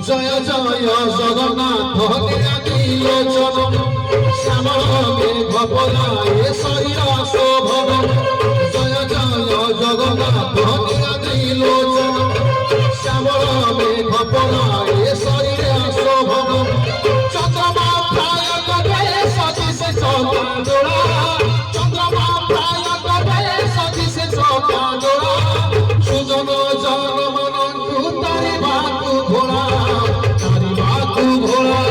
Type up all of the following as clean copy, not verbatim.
জয় জয় জগন্নাথ নীলাচল শ্যামলে ভবনায় শরীর শোভন জয় জয় জগন্নাথ নীলাচল শ্যামলে ভবনায় শরীর শোভন চন্দ্রমা প্রায় করে সজিষে চকাডোরা চন্দ্রমা প্রায় করে সজিষে চকাডোরা সুজন জনমন তারিবাকু ঘোড়া তারিবাকু ঘোড়া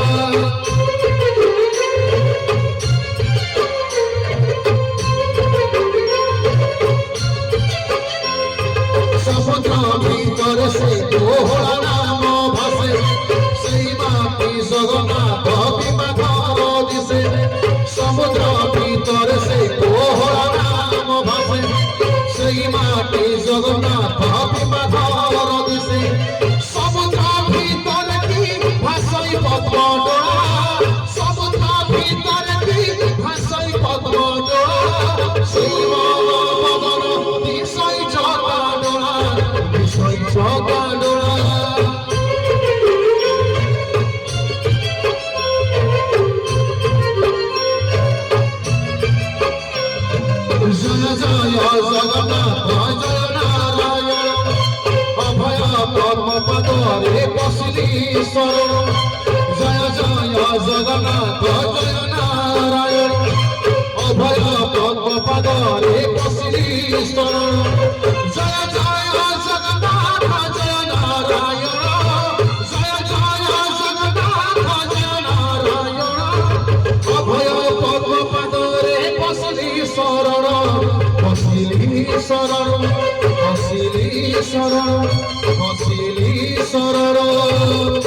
সমুদ্র ভিতরে সেই ঘোড়া নাম ভাসে সেই মাটি জগন্নাথ বিমাধর দিশে সমুদ্র ভিতরে সেই ঘোড়া নাম ভাসে সেই মাটি জগন্নাথ বিমাধর দিশে সমুদ্র ভিতরে কি ভাসই পদ্মডোরা সমুদ্র ভিতরে কি ভাসই পদ্মডোরা সেই মন মদন বিষয় জগাডোরা বিষয় জগাডোরা জয় জয় জগন্নাথ জয় নারায়ণ অভয় পদ্মপদরে বসিলি শরণ জয় জয় জগন্নাথ জয় নারায়ণ অভয় পদ্মপদরে বসিলি শরণ জয় জয় জগন্নাথ জয় নারায়ণ জয় জয় জগন্নাথ জয় নারায়ণ অভয় পদ্মপদরে বসিলি শরণ বসিলি শরণ বসিলি শরণ বসিলি শরণ